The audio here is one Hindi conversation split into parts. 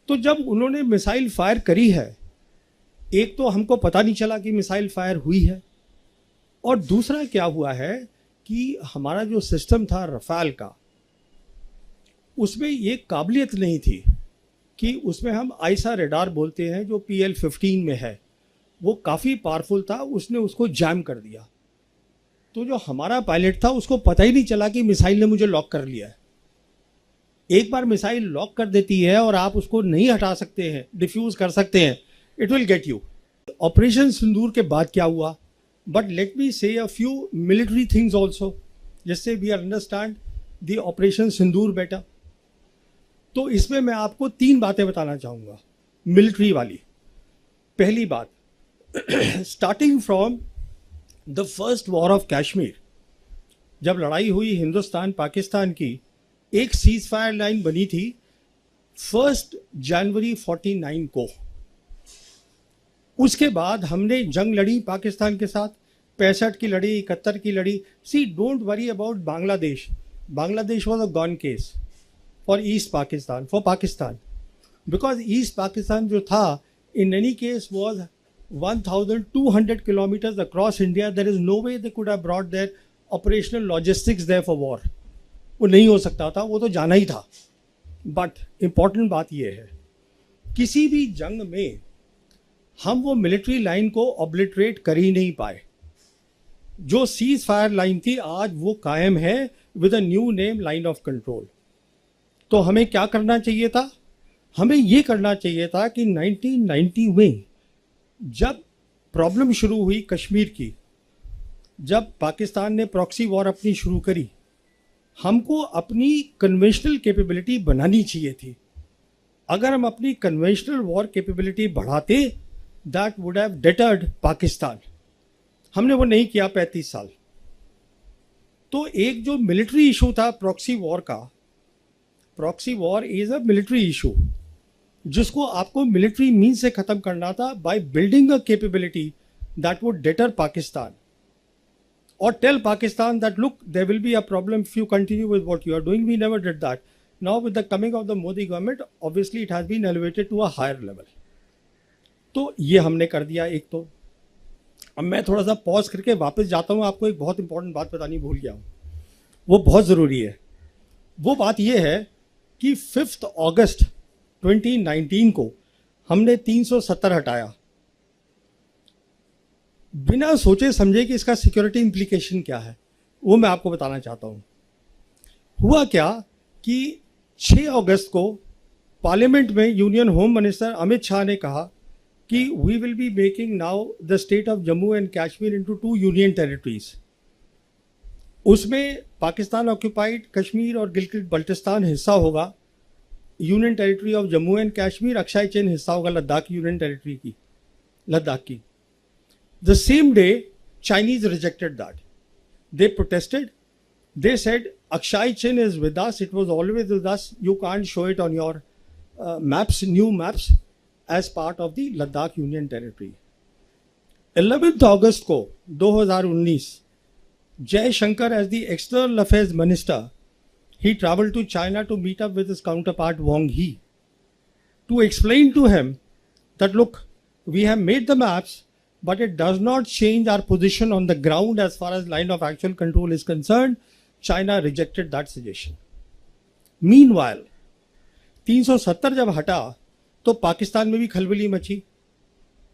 तो जब उन्होंने मिसाइल फायर करी है, एक तो हमको पता नहीं चला कि मिसाइल फायर हुई है, और दूसरा क्या हुआ है कि हमारा जो सिस्टम था रफाल का, उसमें ये काबिलियत नहीं थी कि उसमें हम आइसा रेडार बोलते हैं जो PL-15 में है, वो काफ़ी पावरफुल था, उसने उसको जैम कर दिया। तो जो हमारा पायलट था उसको पता ही नहीं चला कि मिसाइल ने मुझे लॉक कर लिया है। एक बार मिसाइल लॉक कर देती है और आप उसको नहीं हटा सकते हैं, डिफ्यूज कर सकते हैं, it will get you. Operation Sindoor के बाद क्या हुआ, but let me say a few military things also, जिससे we understand the Operation Sindoor better. तो इसमें मैं आपको 3 बातें बताना चाहूँगा मिलिट्री वाली। पहली बात, starting from the first war of Kashmir, जब लड़ाई हुई हिंदुस्तान पाकिस्तान की, एक सीज फायर लाइन बनी थी 1 जनवरी 49 को। उसके बाद हमने जंग लड़ी पाकिस्तान के साथ, 65 की लड़ी, 71 की लड़ी। See don't worry about Bangladesh, Bangladesh was a gone case for East Pakistan, for Pakistan, because East Pakistan जो था in any case was 1200 kilometers across India. There is no way they could have brought their operational logistics there for war. वो नहीं हो सकता था, वो तो जाना ही था। बट इम्पॉर्टेंट बात ये है, किसी भी जंग में हम वो मिलिट्री लाइन को ऑब्लिटरेट कर ही नहीं पाए। जो सीज फायर लाइन थी आज वो कायम है with a new name, line of control. तो हमें क्या करना चाहिए था? हमें ये करना चाहिए था कि 1990 में जब प्रॉब्लम शुरू हुई कश्मीर की, जब पाकिस्तान ने प्रॉक्सी वॉर अपनी शुरू करी, हमको अपनी कन्वेंशनल कैपेबिलिटी बनानी चाहिए थी। अगर हम अपनी कन्वेंशनल वॉर कैपेबिलिटी बढ़ाते, that would have deterred Pakistan. हमने वो नहीं किया 35 साल। तो एक जो मिलिट्री इशू था प्रॉक्सी वॉर का, proxy war is a military issue, जिसको आपको मिलिट्री मीन से खत्म करना था by building a capability that would deter Pakistan or tell Pakistan that look, there will be a problem if you continue with what you are doing. We never did that. Now with the coming of the Modi government, obviously it has been elevated to a higher level. तो ये हमने कर दिया एक। तो अब मैं थोड़ा सा पॉज करके वापस जाता हूँ, आपको एक बहुत इंपॉर्टेंट बात बतानी भूल गया हूँ, वो बहुत ज़रूरी है। वो बात ये है कि 5 अगस्त 2019 को हमने 370 हटाया, बिना सोचे समझे कि इसका सिक्योरिटी इम्प्लीकेशन क्या है, वो मैं आपको बताना चाहता हूँ। हुआ क्या कि 6 अगस्त को पार्लियामेंट में union home minister Amit Shah ने कहा कि we will be making now the state of Jammu and Kashmir into 2 union territories. उसमें पाकिस्तान ऑक्यूपाइड कश्मीर और गिलगित बल्टिस्तान हिस्सा होगा, union territory of Jammu and Kashmir, Aksai Chin हिस्सा होगा लद्दाख यूनियन टेरिटरी की, लद्दाख की। The same day, Chinese rejected that. They protested. They said, Akshay Chin is with us. It was always with us. You can't show it on your maps, new maps, as part of the Ladakh Union Territory. 11th August को 2019, Jay Shankar as the External Affairs Minister, he traveled to China to meet up with his counterpart Wang Yi to explain to him that look, we have made the maps, but it does not change our position on the ground as far as line of actual control is concerned. China rejected that suggestion. Meanwhile, 370 जब हटा तो पाकिस्तान में भी खलबली मची।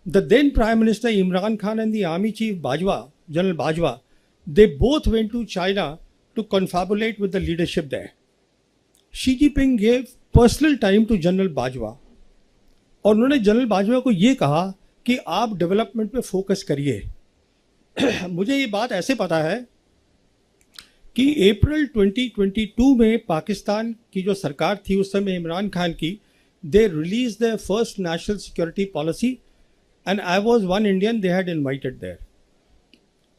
The then Prime Minister Imran Khan and the Army Chief Bajwa, General Bajwa, they both went to China to confabulate with the leadership there. Xi Jinping gave personal time to General Bajwa और उन्होंने जनरल बाजवा को ये कहा कि आप डेवलपमेंट पे फोकस करिए। मुझे ये बात ऐसे पता है कि अप्रैल 2022 में पाकिस्तान की जो सरकार थी उस समय इमरान खान की, they release the first national security policy and I was one Indian they had invited there.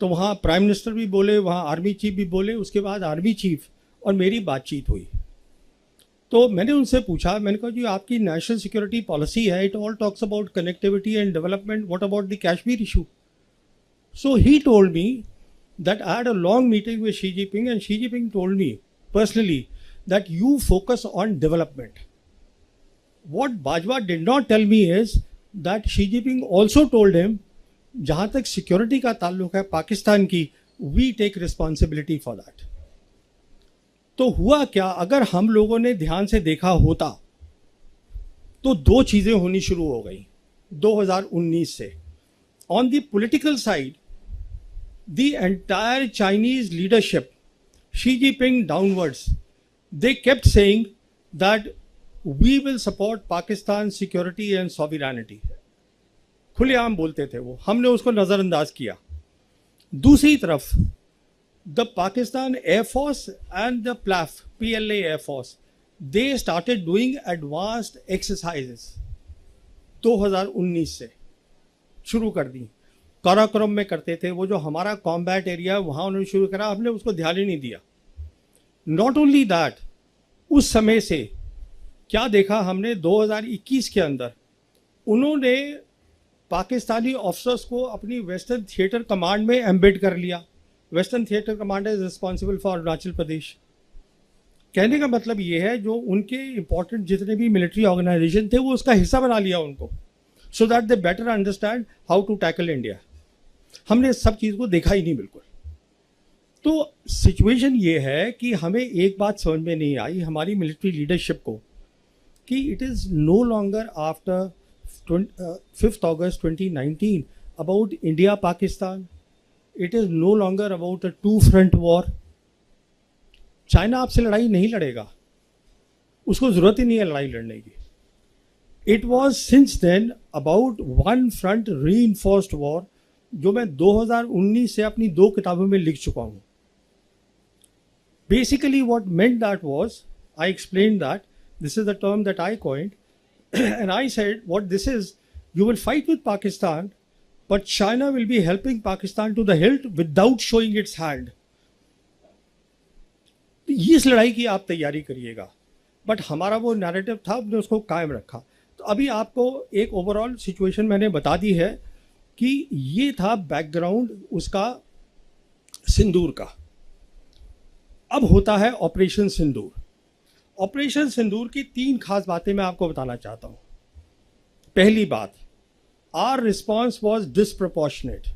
तो वहाँ प्राइम मिनिस्टर भी बोले, वहाँ आर्मी चीफ भी बोले, उसके बाद आर्मी चीफ और मेरी बातचीत हुई। तो मैंने उनसे पूछा, मैंने कहा जी आपकी नेशनल सिक्योरिटी पॉलिसी है, it all talks about connectivity and development, what about the Kashmir issue? So he told me that I had a long meeting with Xi Jinping and Xi Jinping told me personally that you focus on development. What Bajwa did not tell me is that Xi Jinping also told him, जहां तक सिक्योरिटी का ताल्लुक है पाकिस्तान की, we take responsibility for that. तो हुआ क्या, अगर हम लोगों ने ध्यान से देखा होता तो दो चीजें होनी शुरू हो गई 2019 से. On the political side, the entire Chinese leadership, Xi Jinping downwards, they kept saying that we will support Pakistan's security and sovereignty. खुलेआम बोलते थे वो, हमने उसको नज़रअंदाज किया. दूसरी तरफ the Pakistan Air Force and the PLA Air Force, they started doing advanced exercises 2019 से शुरू कर दी. काराकोरम में करते थे, वो जो हमारा कॉम्बैट एरिया वहाँ उन्होंने शुरू करा, हमने उसको ध्यान ही नहीं दिया. नॉट ओनली दैट, उस समय से क्या देखा हमने 2021 के अंदर, उन्होंने पाकिस्तानी ऑफिसर्स को अपनी वेस्टर्न थिएटर कमांड में एम्बेड कर लिया. Western theatre command is responsible for Arunachal Pradesh. कहने का मतलब ये है, जो उनके इंपॉर्टेंट जितने भी मिलिट्री ऑर्गेनाइजेशन थे वो उसका हिस्सा बना लिया उनको, so that they better understand how to tackle India. हमने इस सब चीज़ को देखा ही नहीं बिल्कुल. तो सिचुएशन ये है कि हमें एक बात समझ में नहीं आई हमारी मिलिट्री लीडरशिप को, कि it is no longer after 5th August 2019 about India Pakistan. It is no longer about a two front war. China आपसे लड़ाई नहीं लड़ेगा, उसको ज़रूरत ही नहीं है लड़ाई लड़ने की. It was since then about one front reinforced war, जो मैं 2019 से अपनी 2 किताबों में लिख चुका हूँ. Basically what meant that was, I explain that this is the term that I coined, and I said what this is, you will fight with Pakistan but China will be helping Pakistan to the hilt without showing its hand. इस लड़ाई की आप तैयारी करिएगा. बट हमारा वो नैरेटिव था, हमने उसको कायम रखा. तो अभी आपको एक ओवरऑल सिचुएशन मैंने बता दी है कि ये था बैकग्राउंड उसका सिंदूर का. अब होता है ऑपरेशन सिंदूर. ऑपरेशन सिंदूर की 3 खास बातें मैं आपको बताना चाहता हूं. पहली बात, आवर रिस्पॉन्स वॉज डिसप्रोपोर्शनेट.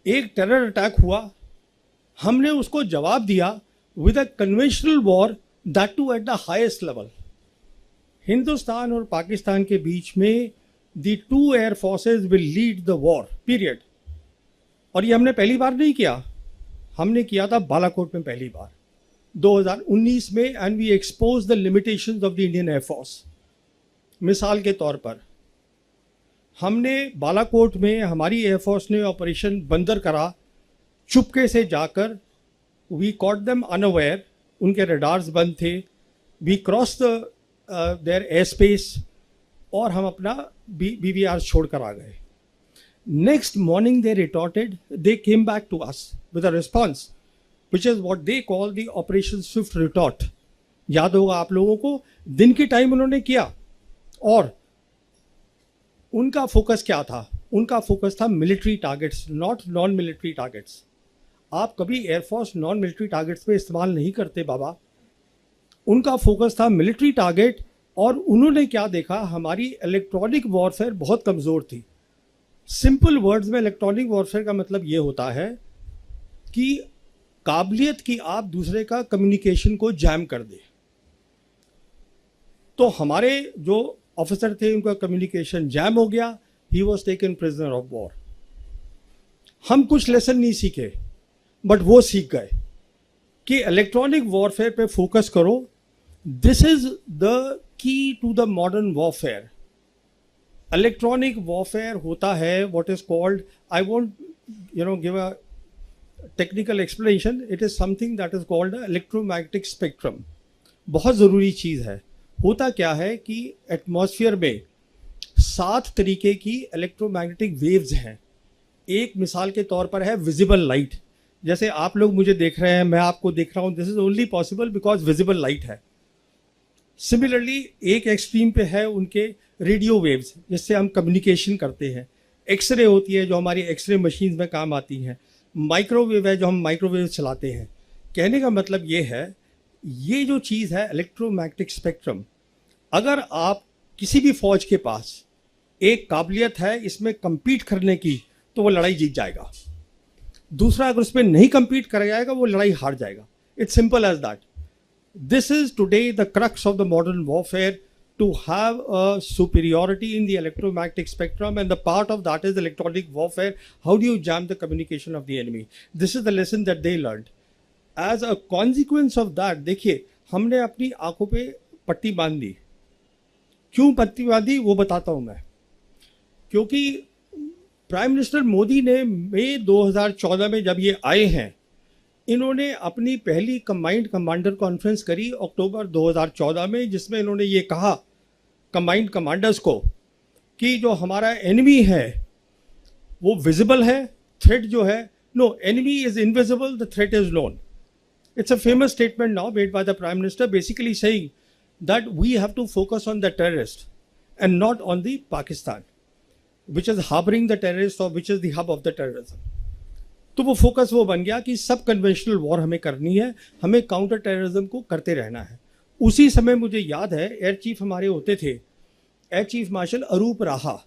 एक टेरर अटैक हुआ, हमने उसको जवाब दिया with a conventional war, that too at the highest level. Hindustan और पाकिस्तान के बीच में the 2 air forces will lead the war period. और ये हमने पहली बार नहीं किया, हमने किया था बालाकोट में पहली बार 2019 में, and we expose the limitations of the Indian air force. मिसाल के तौर पर हमने बालाकोट में, हमारी एयरफोर्स ने ऑपरेशन बंदर करा, चुपके से जाकर, वी कॉट देम अनअवेयर, उनके रडार्स बंद थे, we cross the their air space, और हम अपना BVR छोड़ कर आ गए. Next morning they retorted, they came back to us with a response which is what they call the operation swift retort. याद होगा आप लोगों को, दिन के टाइम उन्होंने किया. और उनका फोकस क्या था? उनका फोकस था military targets, not non military targets. आप कभी एयरफोर्स नॉन मिलिट्री टारगेट्स पे इस्तेमाल नहीं करते बाबा. उनका फोकस था मिलिट्री टारगेट. और उन्होंने क्या देखा, हमारी इलेक्ट्रॉनिक वॉरफेयर बहुत कमज़ोर थी. सिंपल वर्ड्स में इलेक्ट्रॉनिक वॉरफेयर का मतलब ये होता है कि काबिलियत की आप दूसरे का कम्युनिकेशन को जैम कर दे. तो हमारे जो ऑफिसर थे उनका कम्युनिकेशन जैम हो गया, he was taken prisoner of war. हम कुछ लेसन नहीं सीखे, बट वो सीख गए कि इलेक्ट्रॉनिक वॉरफेयर पे फोकस करो. This is the key to the modern warfare. Electronic warfare होता है what is called, I won't give a technical explanation, it is something that is called electromagnetic spectrum. बहुत ज़रूरी चीज़ है. होता क्या है कि एटमॉस्फेयर में 7 तरीके की इलेक्ट्रोमैग्नेटिक वेव्स हैं. एक मिसाल के तौर पर है विजिबल लाइट. जैसे आप लोग मुझे देख रहे हैं, मैं आपको देख रहा हूँ, this is only possible because visible light है. सिमिलरली एक एक्सट्रीम पे है उनके रेडियो वेव्स, जिससे हम कम्युनिकेशन करते हैं. एक्सरे होती है जो हमारी एक्सरे मशीन में काम आती हैं. माइक्रोवेव है जो हम माइक्रोवेव चलाते हैं. कहने का मतलब ये है ये जो चीज़ है इलेक्ट्रोमैग्नेटिक स्पेक्ट्रम, अगर आप किसी भी फौज के पास एक काबिलियत है इसमें compete करने की, तो वो लड़ाई जीत जाएगा। दूसरा अगर उसमें नहीं compete कर जाएगा, वो लड़ाई हार जाएगा। It's simple as that. This is today the crux of the modern warfare, to have a superiority in the electromagnetic spectrum, and the part of that is electronic warfare. How do you jam the communication of the enemy? This is the lesson that they learned. As a consequence of that, देखिए हमने अपनी आंखों पे पट्टी बांध दी। क्यों पट्टी बांधी वो बताता हूँ मैं। क्योंकि प्राइम मिनिस्टर मोदी ने मई 2014 में जब ये आए हैं, इन्होंने अपनी पहली कंबाइंड कमांडर कॉन्फ्रेंस करी अक्टूबर 2014 में, जिसमें इन्होंने ये कहा कंबाइंड कमांडर्स को कि जो हमारा एनिमी है वो विजिबल है, थ्रेट जो है, no, enemy is invisible, the threat is known. It's a famous statement now made by the prime minister, basically saying that we have to focus on the terrorist and not on the Pakistan which is harbouring the terrorist और which is the hub of the terrorism. तो वो फोकस वो बन गया कि सब कन्वेंशनल वॉर हमें करनी है, हमें काउंटर टेररिज्म को करते रहना है। उसी समय मुझे याद है एयर चीफ हमारे होते थे, एयर चीफ मार्शल अरूप राहा।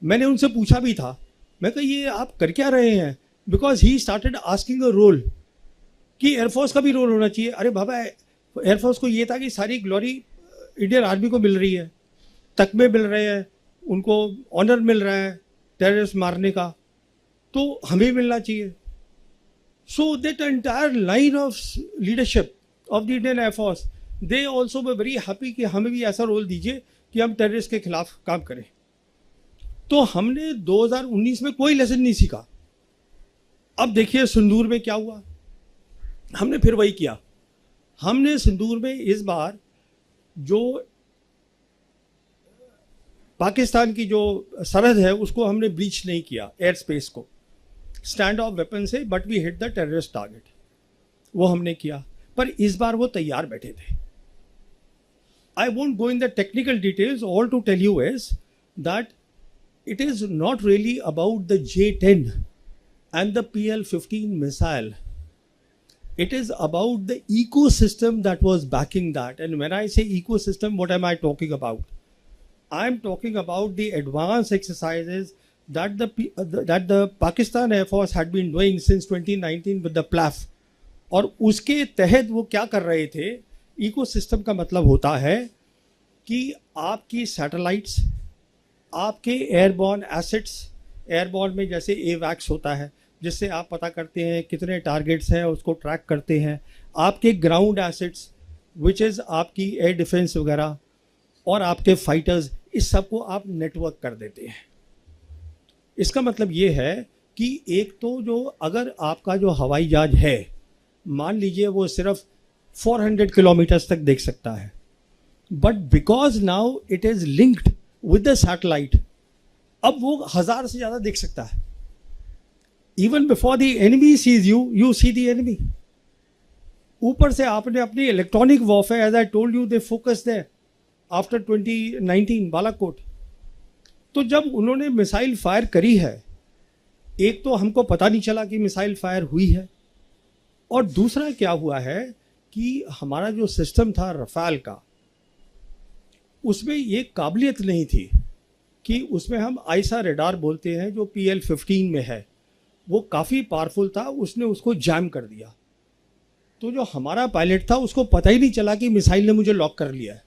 मैंने उनसे पूछा भी था, मैं कहा ये आप कर क्या रहे हैं, because he started asking a role कि एयरफोर्स का भी रोल होना चाहिए। अरे बाबा, एयरफोर्स को ये था कि सारी ग्लोरी इंडियन आर्मी को मिल रही है, तकमे मिल रहे हैं, उनको ऑनर मिल रहा है टेररिस्ट मारने का, तो हमें मिलना चाहिए। So that entire line of leadership of the Indian air force, they also way very happy कि हमें भी ऐसा रोल दीजिए कि हम टेररिस्ट के खिलाफ काम करें। तो हमने 2019 में कोई लेसन नहीं सीखा। अब देखिए सिंदूर में क्या हुआ, हमने फिर वही किया। हमने सिंदूर में इस बार जो पाकिस्तान की जो सरहद है उसको हमने ब्रीच नहीं किया, एयर स्पेस को स्टैंड ऑफ वेपन से, but we hit the terrorist target, वो हमने किया। पर इस बार वो तैयार बैठे थे। I won't go in the technical details, all to tell you is that it is not really about the J-10 and the PL-15 missile. It is about the ecosystem that was backing that. And when I say ecosystem, what am I talking about? I am talking about the advanced exercises that the Pakistan Air Force had been doing since 2019 with the PLAF. और उसके तहत वो क्या कर रहे थे, इकोसिस्टम का मतलब होता है कि आपकी सैटेलाइट्स, आपके एयरबॉर्न एसेट्स, एयरबॉर्न में जैसे एवैक्स होता है जिससे आप पता करते हैं कितने टारगेट्स हैं, उसको ट्रैक करते हैं, आपके ग्राउंड एसेट्स विच इज़ आपकी एयर डिफेंस वगैरह, और आपके फाइटर्स, इस सब को आप नेटवर्क कर देते हैं। इसका मतलब ये है कि एक तो जो अगर आपका जो हवाई जहाज है, मान लीजिए वो सिर्फ 400 किलोमीटर्स तक देख सकता है, but because now it is linked with the satellite, अब वो 1000 से ज़्यादा देख सकता है। Even before the enemy sees you, you see the enemy. ऊपर से आपने अपनी electronic warfare, as I told you, they focused there after 2019 Balakot. तो जब उन्होंने मिसाइल फायर करी है, एक तो हमको पता नहीं चला कि मिसाइल फायर हुई है, और दूसरा क्या हुआ है कि हमारा जो सिस्टम था रफाल का, उसमें ये काबिलियत नहीं थी कि उसमें हम आईसा रेडार बोलते हैं जो PL-15 में है, वो काफ़ी पावरफुल था, उसने उसको जैम कर दिया। तो जो हमारा पायलट था उसको पता ही नहीं चला कि मिसाइल ने मुझे लॉक कर लिया है।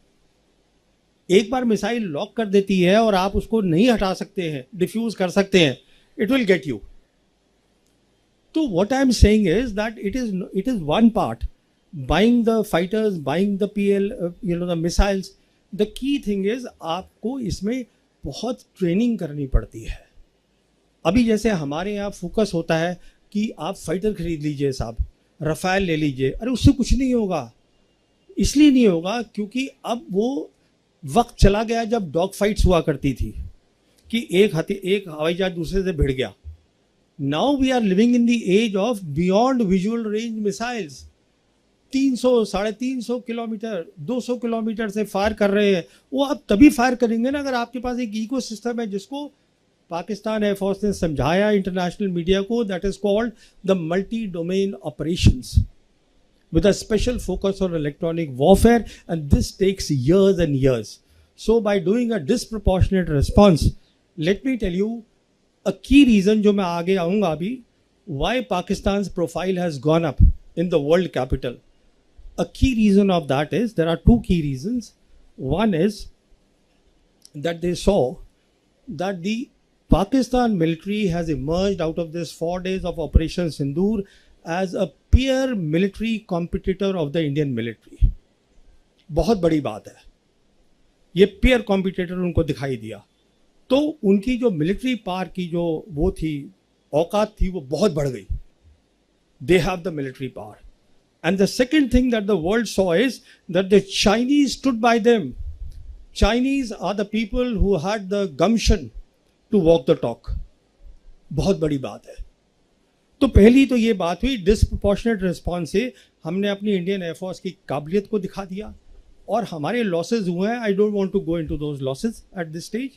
एक बार मिसाइल लॉक कर देती है और आप उसको नहीं हटा सकते हैं, डिफ्यूज़ कर सकते हैं, इट विल गेट यू। तो what I am saying is that it is one part, buying the fighters, buying the PL, the missiles. The key thing is आपको इसमें बहुत ट्रेनिंग करनी पड़ती है। अभी जैसे हमारे यहाँ फोकस होता है कि आप फाइटर खरीद लीजिए साहब, रफाल ले लीजिए, अरे उससे कुछ नहीं होगा। इसलिए नहीं होगा क्योंकि अब वो वक्त चला गया जब डॉग फाइट्स हुआ करती थी कि एक हवाई जहाज दूसरे से भिड़ गया। Now we are living in the age of beyond visual range missiles. 300, 350 kilometre, 200 kilometre से फायर कर रहे हैं। वो आप तभी फायर करेंगे ना अगर आपके पास एक इकोसिस्टम है, जिसको पाकिस्तान एयरफोर्स ने समझाया इंटरनेशनल मीडिया को, that is called the multi domain operations. with a special focus on electronic warfare, and this takes years and years. So by doing a disproportionate response, let me tell you a key reason जो मैं आगे आऊँगा अभी, why Pakistan's profile has gone up in the world capital. A key reason of that is, there are two key reasons. One is that they saw that the Pakistan military has emerged out of this 4 days of Operation Sindoor as a peer military competitor of the Indian military. बहुत बड़ी बात है, ये peer competitor उनको दिखाई दिया, तो उनकी जो मिलिट्री पावर की जो वो थी, औकात थी, वो बहुत बढ़ गई. They have the military power. And the second thing that the world saw is that the Chinese stood by them. Chinese are the people who had the gumption to walk the talk. बहुत बड़ी बात है. तो पहली तो ये बात हुई, डिस्प्रोपोर्शनेट रिस्पॉन्स से हमने अपनी इंडियन एयरफोर्स की काबिलियत को दिखा दिया और हमारे लॉसेज हुए हैं. I don't want to go into those losses at this stage.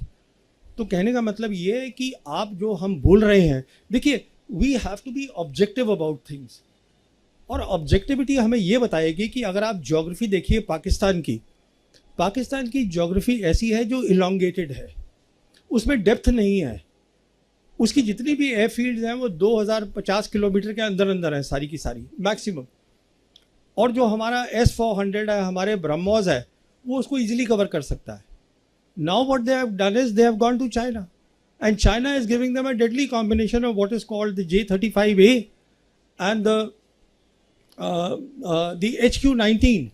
तो कहने का मतलब ये है कि आप जो हम बोल रहे हैं, देखिए, we have to be objective about things. और ऑब्जेक्टिविटी हमें ये बताएगी कि अगर आप ज्योग्राफी देखिए पाकिस्तान की ज्योग्राफी ऐसी है जो इलोंगेटेड है, उसमें डेप्थ नहीं है. उसकी जितनी भी एयरफील्ड्स हैं वो 2050 किलोमीटर के अंदर अंदर हैं सारी की सारी मैक्सिमम. और जो हमारा S-400 है, हमारे ब्रह्मोस है, वो उसको इजीली कवर कर सकता है. Now what they have done is they have gone to China, and China is giving them a deadly combination of what is called the J-35A and the HQ-19,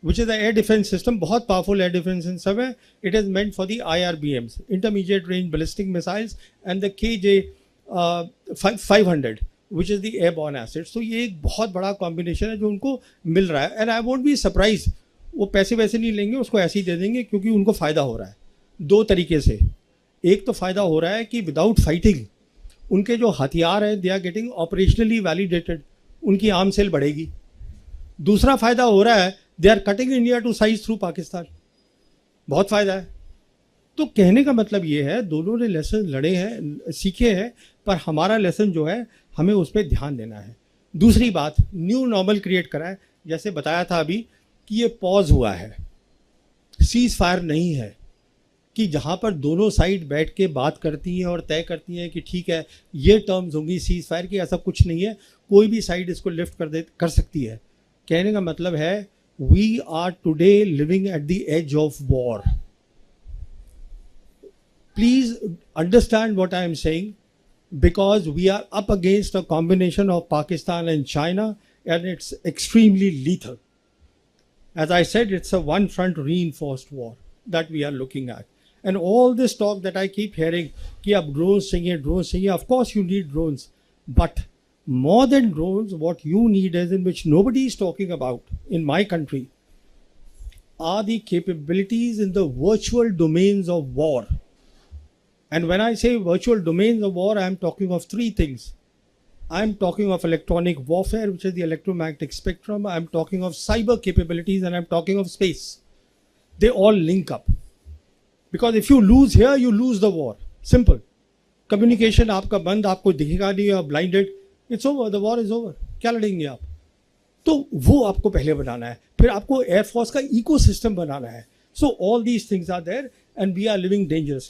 which is the air defense system, बहुत powerful air defense system है. It is meant for the IRBMs, intermediate range ballistic missiles, and the KJ-500, which is the airborne assets. तो ये एक बहुत बड़ा कॉम्बिनेशन है जो उनको मिल रहा है. And I won't be surprise, वो पैसे वैसे नहीं लेंगे, उसको ऐसे ही दे देंगे, क्योंकि उनको फ़ायदा हो रहा है दो तरीके से. एक तो फ़ायदा हो रहा है कि विदाउट फाइटिंग उनके जो हथियार हैं they are getting operationally validated, उनकी आर्म सेल बढ़ेगी. दूसरा फ़ायदा हो रहा है, they are cutting India to size through Pakistan. बहुत फ़ायदा है. तो कहने का मतलब ये है, दोनों ने लेसन लड़े हैं, सीखे हैं, पर हमारा लेसन जो है हमें उस पर ध्यान देना है. दूसरी बात, न्यू नॉर्मल क्रिएट करा है. जैसे बताया था अभी कि ये पॉज हुआ है, सीज फायर नहीं है, कि जहाँ पर दोनों साइड बैठ के बात करती हैं और तय करती हैं कि ठीक है ये टर्म्स होंगी सीज फायर की. ऐसा कुछ नहीं है, कोई भी साइड इसको लिफ्ट कर सकती है. कहने का मतलब है, we are today living at the age of war. Please understand what I am saying, because we are up against a combination of Pakistan and China, and it's extremely lethal. As I said, it's a one front reinforced war that we are looking at. And all this talk that I keep hearing, कि अब drones चाहिए, of course you need drones, but more than drones, what you need is, in which nobody is talking about in my country, are the capabilities in the virtual domains of war. And when I say virtual domains of war, I am talking of three things. I am talking of electronic warfare, which is the electromagnetic spectrum. I am talking of cyber capabilities, and I am talking of space. They all link up. Because if you lose here, you lose the war. Simple. Communication आपका बंद, आपको दिखेगा नहीं, आप blinded. It's over. The war is over. क्या लड़ेंगे आप? तो वो आपको पहले बनाना है. फिर आपको एयरफोर्स का इकोसिस्टम बनाना है. So all these things are there, and we are living dangerously.